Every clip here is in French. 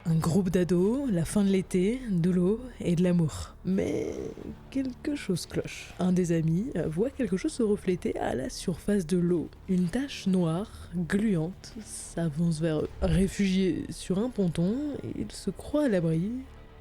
Un groupe d'ados, la fin de l'été, de l'eau et de l'amour. Mais quelque chose cloche. Un des amis voit quelque chose se refléter à la surface de l'eau. Une tache noire, gluante, s'avance vers eux. Réfugiés sur un ponton, ils se croient à l'abri.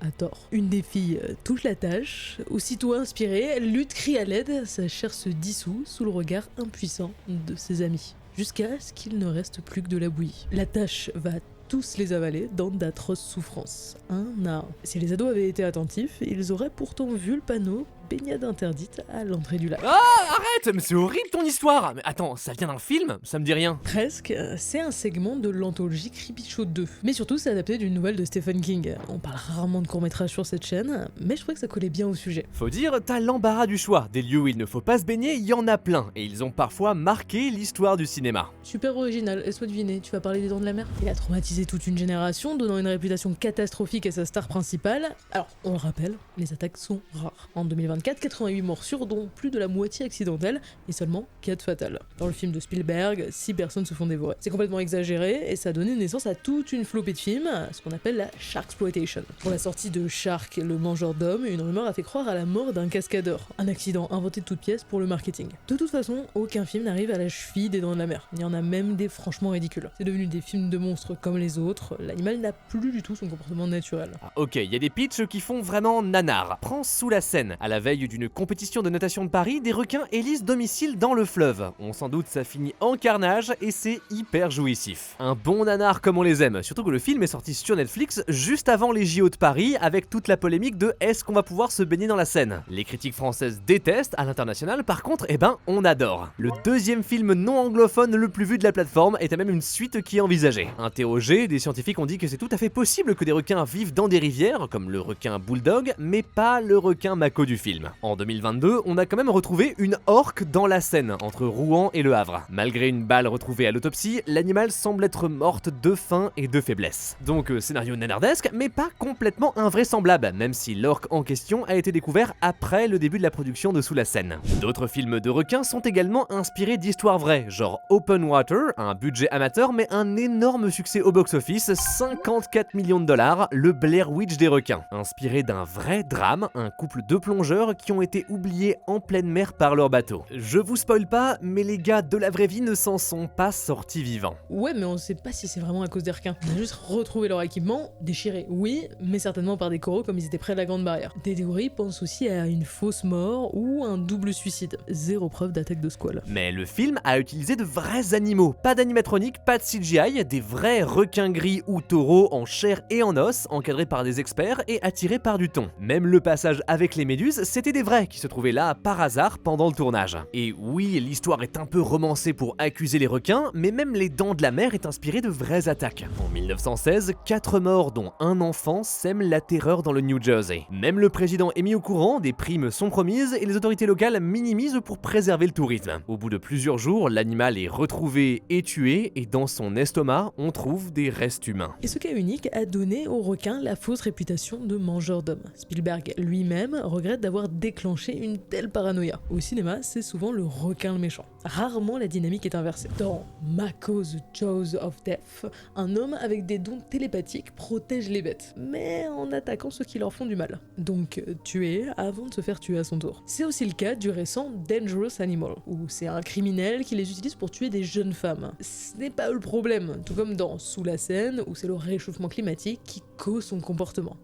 À tort. Une des filles touche la tache, aussitôt inspirée, elle lutte, crie à l'aide, sa chair se dissout sous le regard impuissant de ses amis, jusqu'à ce qu'il ne reste plus que de la bouillie. La tache va tous les avaler dans d'atroces souffrances, un à un. Si les ados avaient été attentifs, ils auraient pourtant vu le panneau « Baignade interdite » à l'entrée du lac. Ah, arrête, mais c'est horrible ton histoire. Mais attends, ça vient d'un film? Ça me dit rien. Presque, c'est un segment de l'anthologie Creepshow 2. Mais surtout, c'est adapté d'une nouvelle de Stephen King. On parle rarement de court-métrage sur cette chaîne, mais je trouvais que ça collait bien au sujet. Faut dire, t'as l'embarras du choix. Des lieux où il ne faut pas se baigner, il y en a plein. Et ils ont parfois marqué l'histoire du cinéma. Super original, laisse-moi deviner, tu vas parler des Dents de la Mer? Il a traumatisé toute une génération, donnant une réputation catastrophique à sa star principale. Alors, on le rappelle, les attaques sont rares. En 2024, 88 morsures, dont plus de la moitié accidentelles, et seulement 4 fatales. Dans le film de Spielberg, 6 personnes se font dévorer. C'est complètement exagéré, et ça a donné naissance à toute une flopée de films, ce qu'on appelle la Sharksploitation. Pour la sortie de Shark, le mangeur d'hommes, une rumeur a fait croire à la mort d'un cascadeur. Un accident inventé de toutes pièces pour le marketing. De toute façon, aucun film n'arrive à la cheville des Dents de la Mer. Il y en a même des franchement ridicules. C'est devenu des films de monstres comme les autres, l'animal n'a plus du tout son comportement naturel. Ah, ok, il y a des pitchs qui font vraiment nanar. Prends Sous la Seine. À la veille d'une compétition de natation de Paris, des requins élisent domicile dans le fleuve. On s'en doute, ça finit en carnage et c'est hyper jouissif. Un bon nanar comme on les aime, surtout que le film est sorti sur Netflix juste avant les JO de Paris avec toute la polémique de est-ce qu'on va pouvoir se baigner dans la Seine. Les critiques françaises détestent, à l'international par contre, on adore. Le deuxième film non anglophone le plus vu de la plateforme est même une suite qui est envisagée. Interrogés, des scientifiques ont dit que c'est tout à fait possible que des requins vivent dans des rivières, comme le requin bulldog, mais pas le requin mako du film. En 2022, on a quand même retrouvé une orque dans la Seine, entre Rouen et Le Havre. Malgré une balle retrouvée à l'autopsie, l'animal semble être morte de faim et de faiblesse. Donc scénario nanardesque, mais pas complètement invraisemblable, même si l'orque en question a été découvert après le début de la production de Sous la Seine. D'autres films de requins sont également inspirés d'histoires vraies, genre Open Water, un budget amateur mais un énorme succès au box-office, 54 millions de dollars, le Blair Witch des requins. Inspiré d'un vrai drame, un couple de plongeurs qui ont été oubliés en pleine mer par leur bateau. Je vous spoil pas, mais les gars de la vraie vie ne s'en sont pas sortis vivants. Ouais, mais on sait pas si c'est vraiment à cause des requins. On a juste retrouvé leur équipement, déchiré, oui, mais certainement par des coraux comme ils étaient près de la Grande Barrière. Des théories pensent aussi à une fausse mort ou un double suicide. Zéro preuve d'attaque de squale. Mais le film a utilisé de vrais animaux, pas d'animatronique, pas de CGI, des vrais requins gris ou taureaux en chair et en os, encadrés par des experts et attirés par du thon. Même le passage avec les méduses, c'était des vrais qui se trouvaient là par hasard pendant le tournage. Et oui, l'histoire est un peu romancée pour accuser les requins, mais même les Dents de la Mer est inspiré de vraies attaques. En 1916, 4 morts dont un enfant sèment la terreur dans le New Jersey. Même le président est mis au courant, des primes sont promises et les autorités locales minimisent pour préserver le tourisme. Au bout de plusieurs jours, l'animal est retrouvé et tué et dans son estomac, on trouve des restes humains. Et ce cas unique a donné au requin la fausse réputation de mangeur d'hommes. Spielberg lui-même regrette d'avoir déclenché une telle paranoïa. Au cinéma, c'est souvent le requin le méchant. Rarement la dynamique est inversée. Dans Mako the Jaws of Death, un homme avec des dons télépathiques protège les bêtes, mais en attaquant ceux qui leur font du mal. Donc tuer avant de se faire tuer à son tour. C'est aussi le cas du récent Dangerous Animal, où c'est un criminel qui les utilise pour tuer des jeunes femmes. Ce n'est pas eux le problème, tout comme dans Sous la Seine, où c'est le réchauffement climatique qui cause son comportement.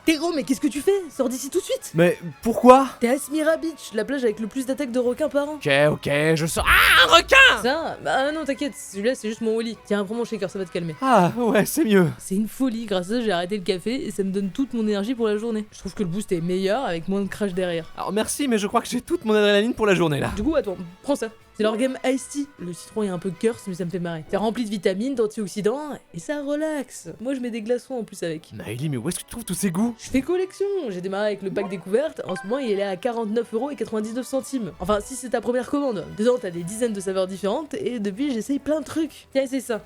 Théro, mais qu'est-ce que tu fais? Sors d'ici tout de suite! Mais pourquoi? T'es à Smira Beach, la plage avec le plus d'attaques de requins par an. Ok, je sors. Ah, un requin! Ça? Bah non, t'inquiète, celui-là c'est juste mon Wally. Tiens, prends mon shaker, ça va te calmer. Ah, ouais, c'est mieux. C'est une folie, grâce à ça j'ai arrêté le café et ça me donne toute mon énergie pour la journée. Je trouve que le boost est meilleur avec moins de crash derrière. Alors merci, mais je crois que j'ai toute mon adrénaline pour la journée là. Du coup, attends, prends ça. C'est leur game Ice Tea. Le citron est un peu curse, mais ça me fait marrer. C'est rempli de vitamines, d'antioxydants, et ça relaxe. Moi, je mets des glaçons en plus avec. Maëlie, mais où est-ce que tu trouves tous ces goûts? Je fais collection. J'ai démarré avec le pack découverte. En ce moment, il est à 49,99€. Enfin, si c'est ta première commande. Dedans, t'as des dizaines de saveurs différentes, et depuis, j'essaye plein de trucs. Tiens, c'est ça.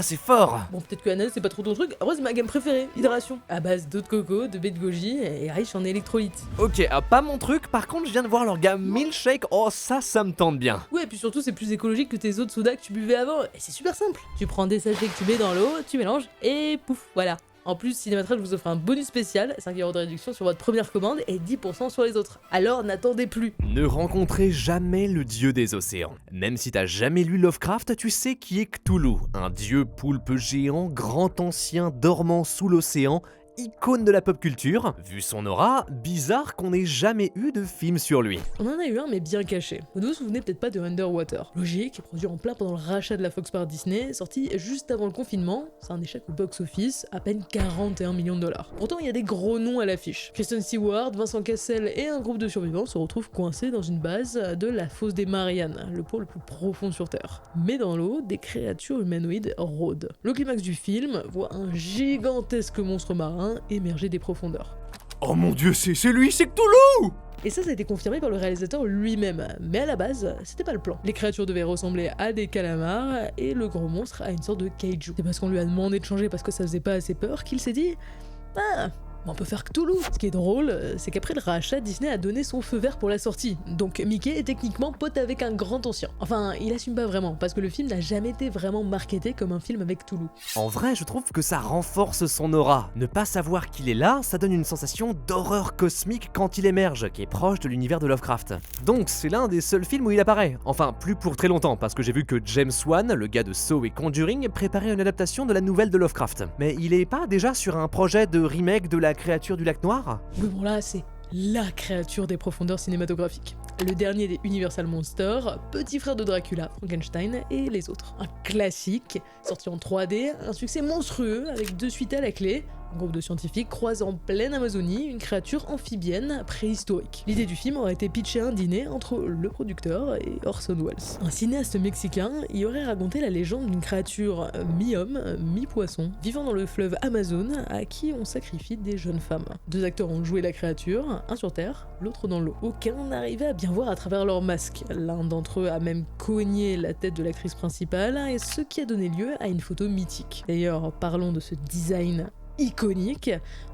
C'est fort. Bon, peut-être que ananas, c'est pas trop ton truc. Après, c'est ma gamme préférée. Hydration. À base d'eau de coco, de baie de goji, et riche en électrolytes. Ok, pas mon truc. Par contre, je viens de voir leur gamme milkshake. Oh, ça me tente bien. Ouais, et puis surtout c'est plus écologique que tes autres sodas que tu buvais avant, et c'est super simple. Tu prends des sachets que tu mets dans l'eau, tu mélanges, et pouf, voilà. En plus, Cinématrash vous offre un bonus spécial, 5€ de réduction sur votre première commande et 10% sur les autres. Alors n'attendez plus. Ne rencontrez jamais le dieu des océans. Même si t'as jamais lu Lovecraft, tu sais qui est Cthulhu, un dieu poulpe géant, grand ancien, dormant sous l'océan, icône de la pop culture. Vu son aura, bizarre qu'on ait jamais eu de film sur lui. On en a eu un mais bien caché. Vous ne vous souvenez peut-être pas de Underwater. Logique, produit en plein pendant le rachat de la Fox par Disney, sorti juste avant le confinement, c'est un échec au box-office, à peine 41 millions de dollars. Pourtant il y a des gros noms à l'affiche. Kristen Stewart, Vincent Cassel et un groupe de survivants se retrouvent coincés dans une base de la fosse des Mariannes, le pôle le plus profond sur Terre. Mais dans l'eau, des créatures humanoïdes rôdent. Le climax du film voit un gigantesque monstre marin émerger des profondeurs. Oh mon dieu, c'est lui, c'est Cthulhu! Et ça a été confirmé par le réalisateur lui-même, mais à la base, c'était pas le plan. Les créatures devaient ressembler à des calamars, et le gros monstre à une sorte de kaiju. C'est parce qu'on lui a demandé de changer parce que ça faisait pas assez peur qu'il s'est dit « Ah, on peut faire Cthulhu !» Ce qui est drôle, c'est qu'après le rachat, Disney a donné son feu vert pour la sortie, donc Mickey est techniquement pote avec un grand ancien. Enfin, il assume pas vraiment, parce que le film n'a jamais été vraiment marketé comme un film avec Cthulhu. En vrai, je trouve que ça renforce son aura. Ne pas savoir qu'il est là, ça donne une sensation d'horreur cosmique quand il émerge, qui est proche de l'univers de Lovecraft. Donc c'est l'un des seuls films où il apparaît. Enfin, plus pour très longtemps, parce que j'ai vu que James Wan, le gars de Saw et Conjuring, préparait une adaptation de la nouvelle de Lovecraft. Mais il est pas déjà sur un projet de remake de la créature du lac Noir? Oui, bon là, c'est la créature des profondeurs cinématographiques. Le dernier des Universal Monsters, petit frère de Dracula, Frankenstein et les autres. Un classique, sorti en 3D, un succès monstrueux avec 2 suites à la clé. Un groupe de scientifiques croise en pleine Amazonie une créature amphibienne préhistorique. L'idée du film aurait été pitchée à un dîner entre le producteur et Orson Welles. Un cinéaste mexicain y aurait raconté la légende d'une créature mi-homme, mi-poisson, vivant dans le fleuve Amazon, à qui on sacrifie des jeunes femmes. 2 acteurs ont joué la créature, un sur Terre, l'autre dans l'eau. Aucun n'arrivait à bien voir à travers leur masque. L'un d'entre eux a même cogné la tête de l'actrice principale, et ce qui a donné lieu à une photo mythique. D'ailleurs, parlons de ce design iconique.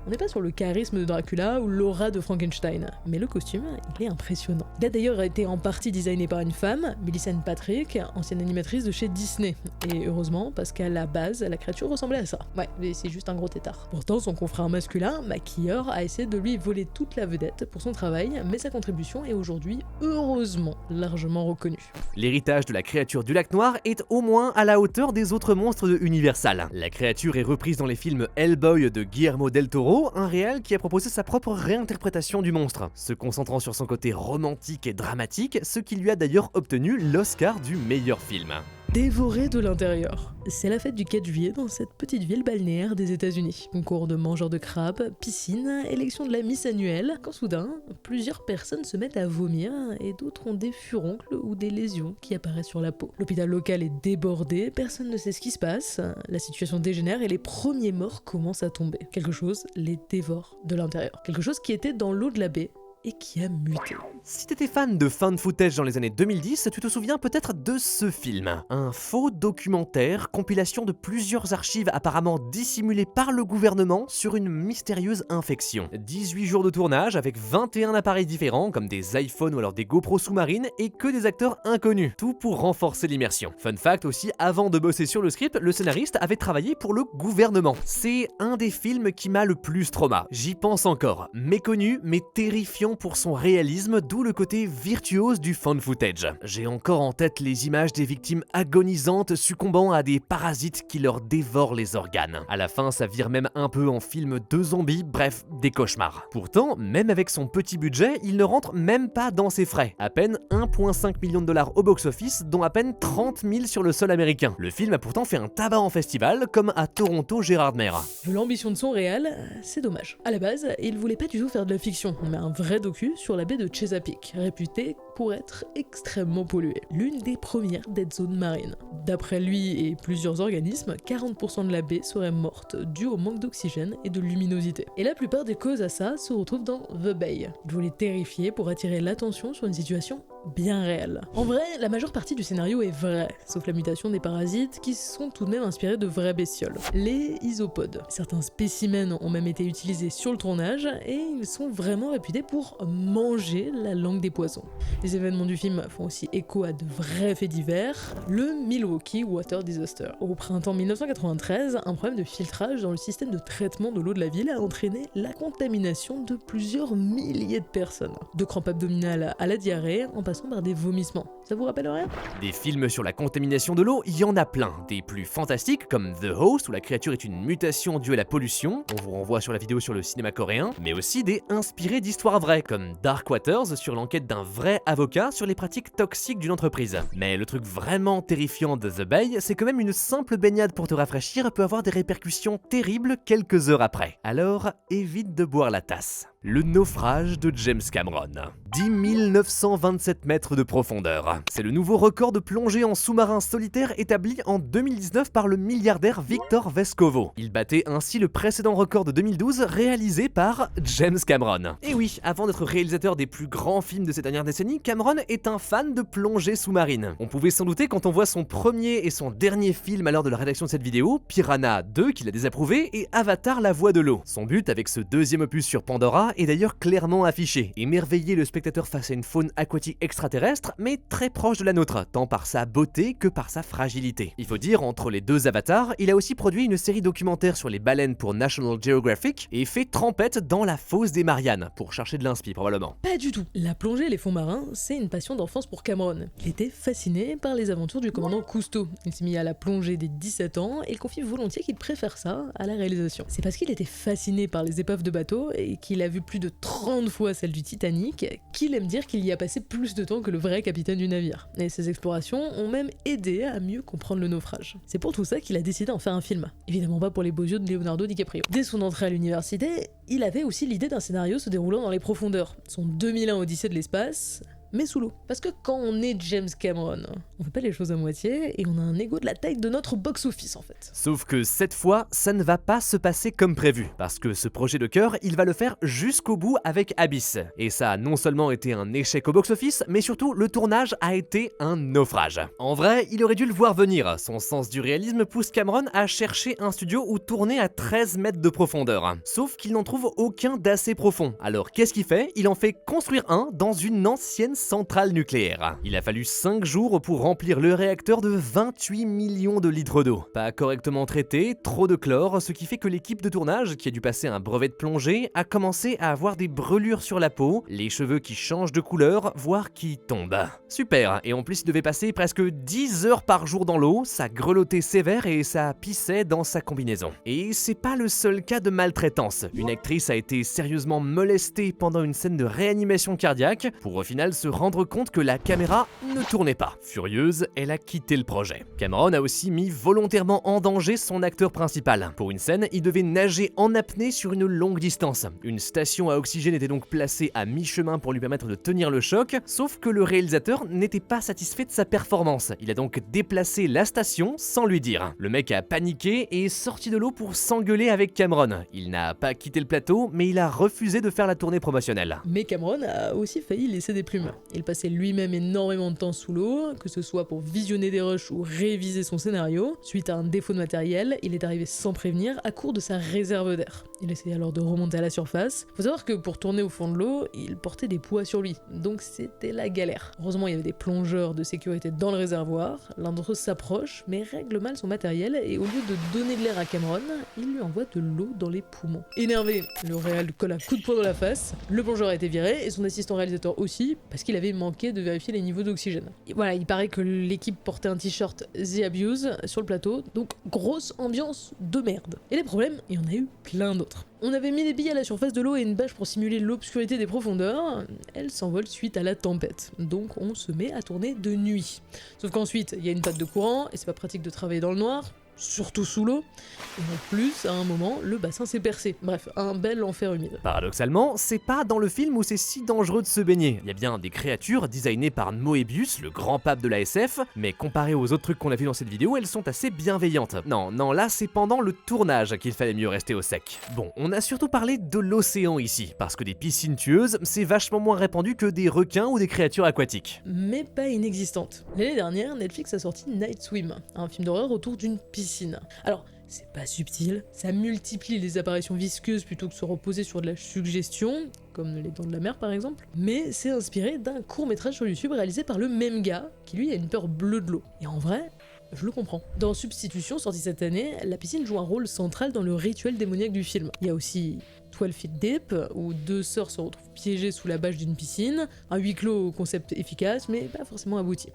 On n'est pas sur le charisme de Dracula ou l'aura de Frankenstein, mais le costume, il est impressionnant. Il a d'ailleurs été en partie designé par une femme, Millicent Patrick, ancienne animatrice de chez Disney. Et heureusement, parce qu'à la base, la créature ressemblait à ça. Ouais, mais c'est juste un gros tétard. Pourtant, son confrère masculin, maquilleur, a essayé de lui voler toute la vedette pour son travail, mais sa contribution est aujourd'hui, heureusement, largement reconnue. L'héritage de la créature du lac Noir est au moins à la hauteur des autres monstres de Universal. La créature est reprise dans les films Hellboy de Guillermo del Toro, un réal qui a proposé sa propre réinterprétation du monstre, se concentrant sur son côté romantique et dramatique, ce qui lui a d'ailleurs obtenu l'Oscar du meilleur film. Dévoré de l'intérieur. C'est la fête du 4 juillet dans cette petite ville balnéaire des États-Unis. Concours de mangeurs de crabes, piscine, élection de la Miss annuelle, quand soudain, plusieurs personnes se mettent à vomir et d'autres ont des furoncles ou des lésions qui apparaissent sur la peau. L'hôpital local est débordé, personne ne sait ce qui se passe, la situation dégénère et les premiers morts commencent à tomber. Quelque chose les dévore de l'intérieur. Quelque chose qui était dans l'eau de la baie et qui a muté. Si t'étais fan de found footage dans les années 2010, tu te souviens peut-être de ce film. Un faux documentaire, compilation de plusieurs archives apparemment dissimulées par le gouvernement sur une mystérieuse infection. 18 jours de tournage avec 21 appareils différents comme des iPhones ou alors des GoPro sous-marines et que des acteurs inconnus. Tout pour renforcer l'immersion. Fun fact aussi, avant de bosser sur le script, le scénariste avait travaillé pour le gouvernement. C'est un des films qui m'a le plus trauma. J'y pense encore. Méconnu mais terrifiant pour son réalisme, d'où le côté virtuose du found footage. J'ai encore en tête les images des victimes agonisantes succombant à des parasites qui leur dévorent les organes. À la fin, ça vire même un peu en film de zombies, bref, des cauchemars. Pourtant, même avec son petit budget, il ne rentre même pas dans ses frais. À peine 1,5 million de dollars au box-office, dont à peine 30 000 sur le sol américain. Le film a pourtant fait un tabac en festival, comme à Toronto Gérard Mer. Vu l'ambition de son réal, c'est dommage. À la base, il voulait pas du tout faire de la fiction, mais un vrai docu sur la baie de Chesapeake, réputée pour être extrêmement polluée. L'une des premières dead zones marines. D'après lui et plusieurs organismes, 40% de la baie serait morte due au manque d'oxygène et de luminosité. Et la plupart des causes à ça se retrouvent dans The Bay. Il voulait terrifier pour attirer l'attention sur une situation bien réelle. En vrai, la majeure partie du scénario est vraie, sauf la mutation des parasites qui sont tout de même inspirés de vraies bestioles. Les isopodes. Certains spécimens ont même été utilisés sur le tournage et ils sont vraiment réputés pour manger la langue des poissons. Les Les événements du film font aussi écho à de vrais faits divers, le Milwaukee Water Disaster. Au printemps 1993, un problème de filtrage dans le système de traitement de l'eau de la ville a entraîné la contamination de plusieurs milliers de personnes. De crampes abdominales à la diarrhée, en passant par des vomissements. Ça vous rappelle rien? Des films sur la contamination de l'eau, il y en a plein. Des plus fantastiques comme The Host où la créature est une mutation due à la pollution, on vous renvoie sur la vidéo sur le cinéma coréen, mais aussi des inspirés d'histoires vraies comme Dark Waters sur l'enquête d'un vrai avocat sur les pratiques toxiques d'une entreprise. Mais le truc vraiment terrifiant de The Bay, c'est que même une simple baignade pour te rafraîchir peut avoir des répercussions terribles quelques heures après. Alors évite de boire la tasse. Le naufrage de James Cameron. 10 927 mètres de profondeur. C'est le nouveau record de plongée en sous-marin solitaire établi en 2019 par le milliardaire Victor Vescovo. Il battait ainsi le précédent record de 2012 réalisé par James Cameron. Et oui, avant d'être réalisateur des plus grands films de ces dernières décennies, Cameron est un fan de plongée sous-marine. On pouvait s'en douter quand on voit son premier et son dernier film à l'heure de la rédaction de cette vidéo, Piranha 2 qu'il a désapprouvé et Avatar la voix de l'eau. Son but avec ce deuxième opus sur Pandora est d'ailleurs clairement affiché, émerveiller le spectateur face à une faune aquatique extraterrestre, mais très proche de la nôtre, tant par sa beauté que par sa fragilité. Il faut dire, entre les deux avatars, il a aussi produit une série documentaire sur les baleines pour National Geographic et fait trempette dans la fosse des Mariannes, pour chercher de l'inspi probablement. Pas du tout. La plongée et les fonds marins, c'est une passion d'enfance pour Cameron. Il était fasciné par les aventures du commandant Cousteau. Il s'est mis à la plongée dès 17 ans et confie volontiers qu'il préfère ça à la réalisation. C'est parce qu'il était fasciné par les épaves de bateaux et qu'il a vu plus de 30 fois celle du Titanic qu'il aime dire qu'il y a passé plus de temps que le vrai capitaine du navire. Et ces explorations ont même aidé à mieux comprendre le naufrage. C'est pour tout ça qu'il a décidé d'en faire un film. Évidemment pas pour les beaux yeux de Leonardo DiCaprio. Dès son entrée à l'université, il avait aussi l'idée d'un scénario se déroulant dans les profondeurs. Son 2001 Odyssée de l'espace, mais sous l'eau. Parce que quand on est James Cameron, on fait pas les choses à moitié et on a un ego de la taille de notre box-office en fait. Sauf que cette fois, ça ne va pas se passer comme prévu, parce que ce projet de cœur, il va le faire jusqu'au bout avec Abyss. Et ça a non seulement été un échec au box-office, mais surtout le tournage a été un naufrage. En vrai, il aurait dû le voir venir, son sens du réalisme pousse Cameron à chercher un studio où tourner à 13 mètres de profondeur. Sauf qu'il n'en trouve aucun d'assez profond. Alors qu'est-ce qu'il fait? Il en fait construire un dans une ancienne centrale nucléaire. Il a fallu 5 jours pour remplir le réacteur de 28 millions de litres d'eau. Pas correctement traité, trop de chlore, ce qui fait que l'équipe de tournage, qui a dû passer un brevet de plongée, a commencé à avoir des brûlures sur la peau, les cheveux qui changent de couleur, voire qui tombent. Super, et en plus il devait passer presque 10 heures par jour dans l'eau, ça grelottait sévère et ça pissait dans sa combinaison. Et c'est pas le seul cas de maltraitance. Une actrice a été sérieusement molestée pendant une scène de réanimation cardiaque, pour au final se rendre compte que la caméra ne tournait pas. Furieuse, elle a quitté le projet. Cameron a aussi mis volontairement en danger son acteur principal. Pour une scène, il devait nager en apnée sur une longue distance. Une station à oxygène était donc placée à mi-chemin pour lui permettre de tenir le choc, sauf que le réalisateur n'était pas satisfait de sa performance. Il a donc déplacé la station sans lui dire. Le mec a paniqué et est sorti de l'eau pour s'engueuler avec Cameron. Il n'a pas quitté le plateau, mais il a refusé de faire la tournée promotionnelle. Mais Cameron a aussi failli laisser des plumes. Il passait lui-même énormément de temps sous l'eau, que ce soit pour visionner des rushs ou réviser son scénario. Suite à un défaut de matériel, il est arrivé sans prévenir à court de sa réserve d'air. Il essayait alors de remonter à la surface. Faut savoir que pour tourner au fond de l'eau, il portait des poids sur lui, donc c'était la galère. Heureusement, il y avait des plongeurs de sécurité dans le réservoir. L'un d'entre eux s'approche, mais règle mal son matériel et au lieu de donner de l'air à Cameron, il lui envoie de l'eau dans les poumons. Énervé, le réal lui colle un coup de poing dans la face. Le plongeur a été viré et son assistant réalisateur aussi, parce qu'il avait manqué de vérifier les niveaux d'oxygène. Et voilà, il paraît que l'équipe portait un t-shirt The Abuse sur le plateau, donc grosse ambiance de merde. Et les problèmes, il y en a eu plein d'autres. On avait mis des billes à la surface de l'eau et une bâche pour simuler l'obscurité des profondeurs. Elle s'envole suite à la tempête. Donc on se met à tourner de nuit. Sauf qu'ensuite, il y a une panne de courant et c'est pas pratique de travailler dans le noir, surtout sous l'eau. Et en plus, à un moment, le bassin s'est percé. Bref, un bel enfer humide. Paradoxalement, c'est pas dans le film où c'est si dangereux de se baigner. Il y a bien des créatures designées par Moebius, le grand pape de la SF, mais comparé aux autres trucs qu'on a vu dans cette vidéo, elles sont assez bienveillantes. Non, là c'est pendant le tournage qu'il fallait mieux rester au sec. Bon, on a surtout parlé de l'océan ici, parce que des piscines tueuses, c'est vachement moins répandu que des requins ou des créatures aquatiques. Mais pas inexistantes. L'année dernière, Netflix a sorti Night Swim, un film d'horreur autour d'une piscine. Alors, c'est pas subtil, ça multiplie les apparitions visqueuses plutôt que se reposer sur de la suggestion, comme Les Dents de la Mer par exemple, mais c'est inspiré d'un court-métrage sur YouTube réalisé par le même gars, qui lui a une peur bleue de l'eau. Et en vrai, je le comprends. Dans Substitution, sorti cette année, la piscine joue un rôle central dans le rituel démoniaque du film. Il y a aussi 12 Feet Deep, où deux sœurs se retrouvent piégées sous la bâche d'une piscine, un huis clos au concept efficace, mais pas forcément abouti.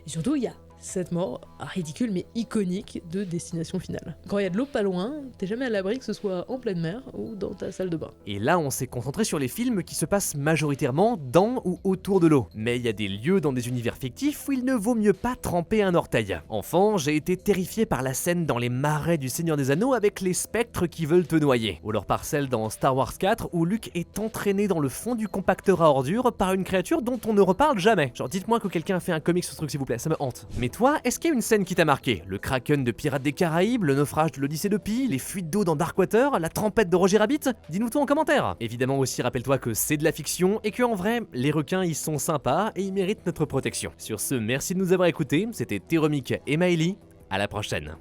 Et surtout, il y a cette mort ridicule mais iconique de Destination Finale. Quand il y a de l'eau pas loin, t'es jamais à l'abri que ce soit en pleine mer ou dans ta salle de bain. Et là, on s'est concentré sur les films qui se passent majoritairement dans ou autour de l'eau. Mais il y a des lieux dans des univers fictifs où il ne vaut mieux pas tremper un orteil. Enfant, j'ai été terrifié par la scène dans les marais du Seigneur des Anneaux avec les spectres qui veulent te noyer. Ou leur parcelle dans Star Wars 4 où Luke est entraîné dans le fond du compacteur à ordures par une créature dont on ne reparle jamais. Genre, dites-moi que quelqu'un a fait un comic sur ce truc s'il vous plaît, ça me hante. Mais toi, est-ce qu'il y a une scène qui t'a marqué? Le Kraken de Pirates des Caraïbes, le naufrage de l'Odyssée de Pi, les fuites d'eau dans Darkwater, la tempête de Roger Rabbit? Dis-nous tout en commentaire. Évidemment aussi, rappelle-toi que c'est de la fiction et que en vrai, les requins ils sont sympas et ils méritent notre protection. Sur ce, merci de nous avoir écoutés, c'était Théromique et Maëlie, à la prochaine.